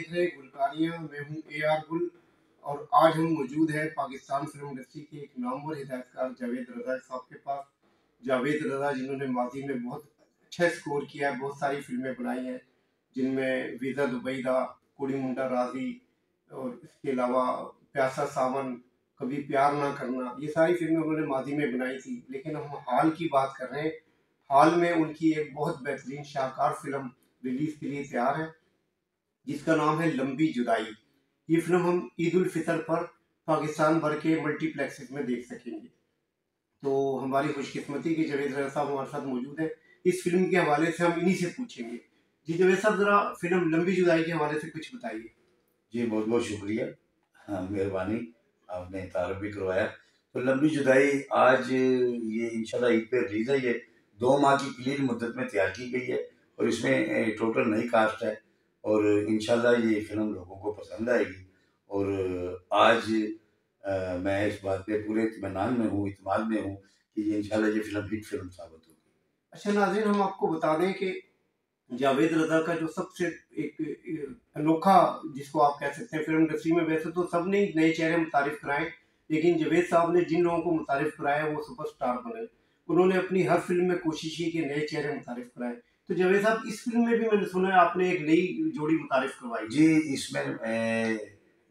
देख रहे हैं गुलकारियाँ। मैं हूँ AR गुल और आज हम मौजूद हैं पाकिस्तान फिल्म इंडस्ट्री के एक नामवर हिदायतकार जावेद रज़ा साहब के पास। जावेद रज़ा जिन्होंने माजी में बहुत अच्छा स्कोर किया है, बहुत सारी फिल्में बनाई हैं जिनमें वीज़ा दुबई दा, कुड़ी मुंडा राजी और इसके अलावा प्यासा सावन, कभी प्यार ना करना, ये सारी फिल्में उन्होंने माजी में बनाई थी। लेकिन हम हाल की बात कर रहे हैं। हाल में उनकी एक बहुत बेहतरीन शाहकार फिल्म रिलीज के लिए तैयार है जिसका नाम है लंबी जुदाई। ये फिल्म हम ईद उल फितर पर पाकिस्तान भर के मल्टीप्लेक्सेस में देख सकेंगे। तो हमारी खुशकिस्मती कि जावेद रज़ा साहब हमारे साथ मौजूद है। इस फिल्म के हवाले से हम इन्हीं से पूछेंगे। जी जावेद साहब, जरा फिल्म लंबी जुदाई के हवाले से कुछ बताइए। जी बहुत बहुत शुक्रिया, हाँ मेहरबानी, आपने तारुफ भी करवाया। तो लंबी जुदाई आज ये इंशाल्लाह ईद पे रिलीज है। ये 2 माह की क्लीन मुद्दत में तैयार की गई है और इसमें टोटल नई कास्ट है और इंशाल्लाह ये फिल्म लोगों को पसंद आएगी। और आज मैं इस बात पे पूरे इत्मीनान में हूँ, इत्मीनान में हूँ कि ये इंशाल्लाह ये फिल्म हिट फिल्म साबित होगी। अच्छा नाज़रीन, हम आपको बता दें कि जावेद रज़ा का जो सबसे एक अनोखा, जिसको आप कह सकते हैं फिल्म इंडस्ट्री में, वैसे तो सब ने नए चेहरे मुतारिफ कराए, लेकिन जावेद साहब ने जिन लोगों को मुतारिफ कराया वो सुपरस्टार बने। उन्होंने अपनी हर फिल्म में कोशिश की कि नए चेहरे मुतारिफ कराए। तो जावेद साहब, इस फिल्म में भी मैंने सुना है आपने एक नई जोड़ी मुतारिफ करवाई। जी, इसमें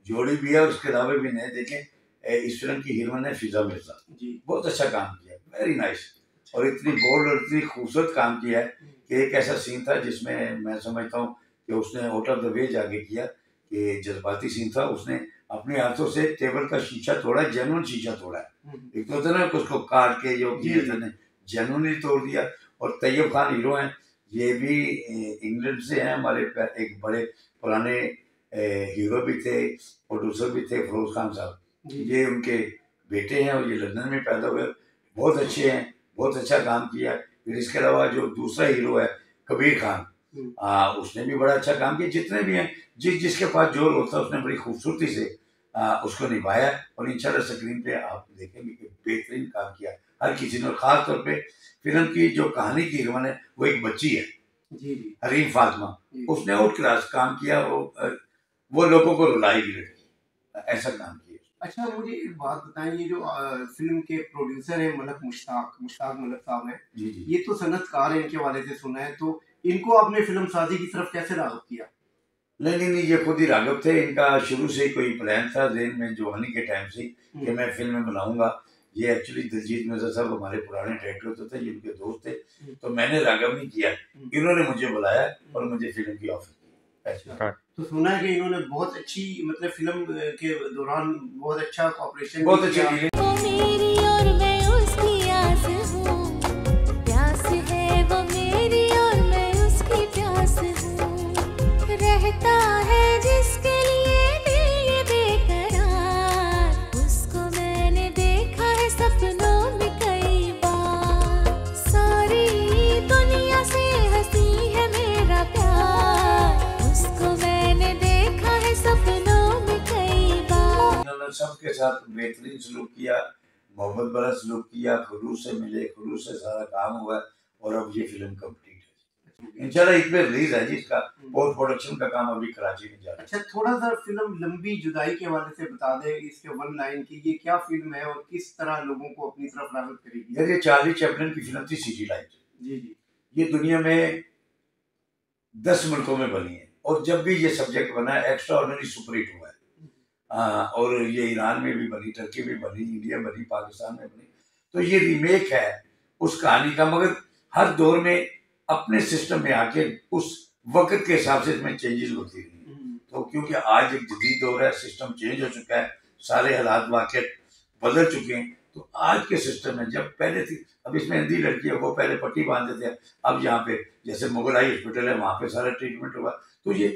जोड़ी भी है, उसके अलावा भी नए देखें। इस फिल्म की हीरोइन है फिजा मिर्जा जी, बहुत अच्छा काम किया, वेरी नाइस। और इतनी बोल्ड और इतनी खूबसूरत काम किया है कि एक ऐसा सीन था जिसमें मैं समझता हूँ कि उसने आउट ऑफ द वे जाके किया, कि जज्बाती सीन था। उसने अपने हाथों से टेबल का शीशा तोड़ा, जेन्युइन शीशा तोड़ा है। एक तो होता ना उसको काट के जो किया था, जेन्युइनली तोड़ दिया। और तैयब खान हीरो हैं, ये भी इंग्लैंड से हैं, हमारे एक बड़े पुराने हीरो भी थे, प्रोड्यूसर भी थे, फिरोज खान साहब। ये उनके बेटे हैं और ये लंदन में पैदा हुए, बहुत अच्छे हैं, बहुत अच्छा काम किया। फिर इसके अलावा जो दूसरा हीरो है कबीर खान, उसने भी बड़ा अच्छा काम किया। जितने भी हैं, जिसके पास जो होता है उसने बड़ी खूबसूरती से उसको निभाया और इंशाल्लाह स्क्रीन पे आप देखेंगे कि बेहतरीन काम किया हर किसी ने। खास तौर पे फिल्म की जो कहानी की हीरोइन है वो एक बच्ची है जी, हरीम फातिमा, उसने आउट क्लास काम किया। वो लोगों को रुलाई भी लड़की, ऐसा काम किया। अच्छा, मुझे एक बात बताएं, ये जो फिल्म के प्रोड्यूसर हैं मलक मुश्ताक मलक साहब हैं जी जी, ये तो सनतकार है, इनके वाले से सुना है, तो इनको आपने फिल्म साजी की तरफ कैसे राग़िब किया? नहीं, ये खुद ही राग़िब थे। इनका शुरू से ही कोई प्लान था ज़हन में, जवानी के टाइम से, कि मैं फिल्म बनाऊंगा। ये एक्चुअली दिलजीत मिर्जा साहब हमारे पुराने डायरेक्टर होते थे, जिनके दोस्त थे, तो मैंने राग़िब नहीं किया, इन्होंने मुझे बुलाया और मुझे फिल्म की ऑफर की। अच्छा, तो सुना है कि इन्होंने बहुत अच्छी, मतलब फिल्म के दौरान बहुत अच्छा कॉपरेशन, बहुत अच्छी रहता है जिसके लिए दिल ये बेकरार, उसको मैंने देखा है सपनों में कई बार। सारी दुनिया से हंसी है मेरा प्यार, उसको मैंने देखा है सपनों में कई बार। उन्होंने सबके साथ बेहतरीन सलूक किया, मोहब्बत भरा सलूक किया, खुलूस से मिले, खुलूस से सारा काम हुआ और अब ये फिल्म कंप्लीट है। इंशाल्लाह इसमें रिलीज है जिसका पोस्ट प्रोडक्शन का काम अभी कराची में जा रहा है। अच्छा, थोड़ा सा फिल्म लंबी जुदाई के हवाले से बता दें, इसके वन लाइन की, ये क्या फिल्म है और किस तरह लोगों को अपनी तरफ राग़िब करेगी? यार ये चार्ली चैपलिन की फिल्म थी सिटी लाइट जी जी, ये दुनिया में 10 मुल्कों में बनी है और जब भी ये सब्जेक्ट बना है एक्स्ट्रा ऑर्डिनरी सुपर हिट हुआ है। और ये ईरान में भी बनी, टर्की में बनी, इंडिया बनी, पाकिस्तान में बनी। तो ये रीमेक है उस कहानी का, मगर हर दौर में अपने सिस्टम में आके उस वक्त के हिसाब से इसमें चेंजेस होती रही। तो क्योंकि आज एक जदीद दौर है, सिस्टम चेंज हो चुका है, सारे हालात वाक़ई बदल चुके हैं। तो आज के सिस्टम में जब पहले थी, अब इसमें हिंदी लड़की है, वो पहले पट्टी बांधते थे, अब यहाँ पे जैसे मुगलाई हॉस्पिटल है वहाँ पे सारा ट्रीटमेंट हुआ। तो ये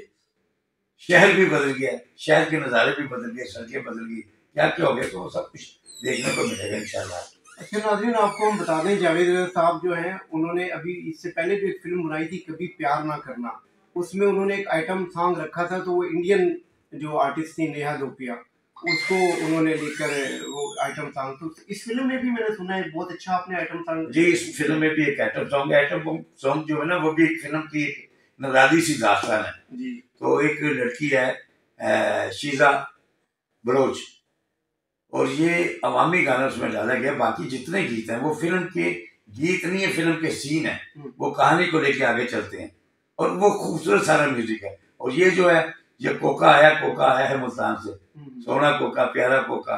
शहर भी बदल गया, शहर के नज़ारे भी बदल गए, सड़कें बदल गई, क्या क्या हो गया, तो सब कुछ देखने को मिलेगा इंशाल्लाह। अच्छा नाज़रीन, आपको हम बता दें, जावेद रज़ा साहब जो हैं उन्होंने अभी इससे पहले भी एक फिल्म बनाई थी कभी प्यार ना करना, उसमें उन्होंने एक आइटम सॉन्ग रखा था, तो वो इंडियन जो आर्टिस्ट थी नेहा धोपिया, उसको उन्होंने लेकर वो आइटम सॉन्ग, तो इस फिल्म में भी मैंने सुना है बहुत अच्छा आपने आइटम सॉन्ग। जी, इस फिल्म में भी एक आइटम सॉन्ग है। आइटम सॉन्ग जो है ना वो भी एक फिल्म की नराली सी दास्तान है जी। तो एक लड़की है शीजा बलोच, और ये अवामी गाना उसमें डाला गया। बाकी जितने गीत हैं वो फिल्म के गीत नहीं है, फिल्म के सीन है, वो कहानी को लेके आगे चलते हैं और वो खूबसूरत सारा म्यूजिक है। और ये जो है ये कोका आया है मुल्तान से, सोना कोका प्यारा कोका,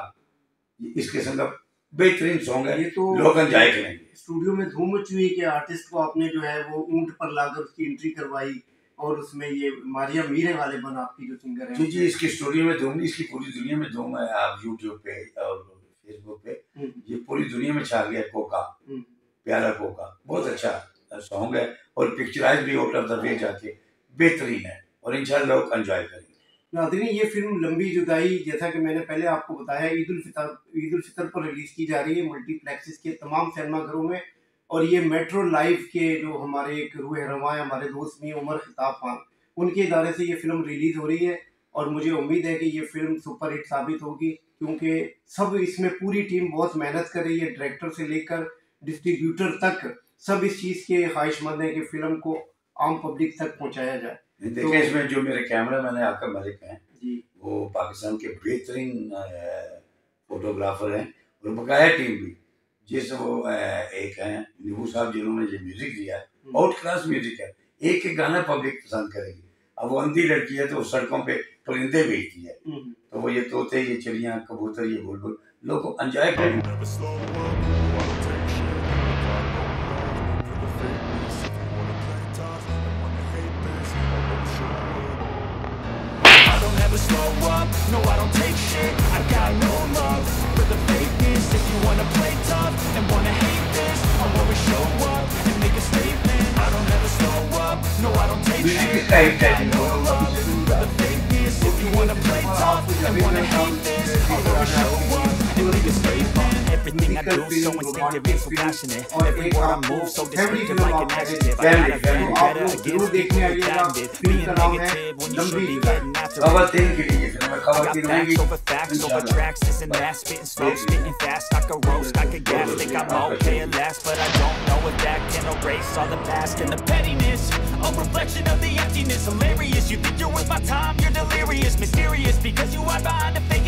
इस किस्म का बेहतरीन सॉन्ग है। ये तो लोग एंजॉय करेंगे। स्टूडियो में धूम मची हुई कि आर्टिस्ट को आपने जो है वो ऊंट पर लाकर उसकी एंट्री करवाई और उसमें ये मारिया मीरे वाले बन आपकी जो सिंगर है। जी इसकी स्टूडियो में धूम, इसकी पूरी दुनिया में धूम है। आप यूट्यूब पे और फेसबुक पे ये पूरी दुनिया में छा गया कोका प्यारा कोका, बहुत अच्छा सॉन्ग है और पिक्चराइज भी आउट ऑफ द वे जाके बेहतरीन है और इंशाल्लाह लोग एंजॉय करेंगे। नाज़रीन, ये फिल्म लंबी जुदाई जैसा कि मैंने पहले आपको बताया ईद उल फितर पर रिलीज की जा रही है मल्टीप्लेक्सेस के तमाम सिनेमाघरों में। और ये मेट्रो लाइव के जो हमारे एक रूह रवां हमारे दोस्त मियां उमर खिताब खान, उनके इदारे से ये फिल्म रिलीज हो रही है और मुझे उम्मीद है कि ये फिल्म सुपरहिट साबित होगी, क्योंकि सब इसमें पूरी टीम बहुत मेहनत कर रही है, डायरेक्टर से लेकर डिस्ट्रीब्यूटर तक सब इस चीज़ के ख्वाहिशमंद है कि फिल्म को आम पब्लिक तक पहुँचाया जाए। देखिए इसमें जो मेरे कैमरा मैन है आका मलिक हैं जी, वो पाकिस्तान के बेहतरीन फोटोग्राफर हैं और बकाया टीम भी, जिस वो एक हैं नीबू साहब जिन्होंने ये म्यूजिक दिया है, आउट क्लास म्यूजिक है, एक एक गाना पब्लिक पसंद करेगी। अब वो अंधी लड़की है तो वो सड़कों पे परिंदे बेचती है, तो वो ये तोते ये चिड़ियाँ कबूतर ये बुलबुल लोग को एंजॉय करेंगे। Slow up, no I don't take shit, I got no love for the fakeness. If you wanna play tough and wanna hate this, I'll always show up and make a statement. I don't ever slow up, no I don't take shit, I got no love for the fakeness. If you wanna play tough and wanna hate this, I'll always show up and make a statement. Everything I do so instinctive and so passionate. Everywhere I move so distinctive like an adjective. I gotta feel better against people with patented. Being negative when you should be getting after it. I got facts over facts over tracks, this and that, spitting slow, spitting fast. I could roast, I could gas, think I'm okay at last, but I don't know if that can erase all the past and the pettiness. A reflection of the emptiness, hilarious. You think you're worth my time, you're delirious, mysterious because you hide behind a fake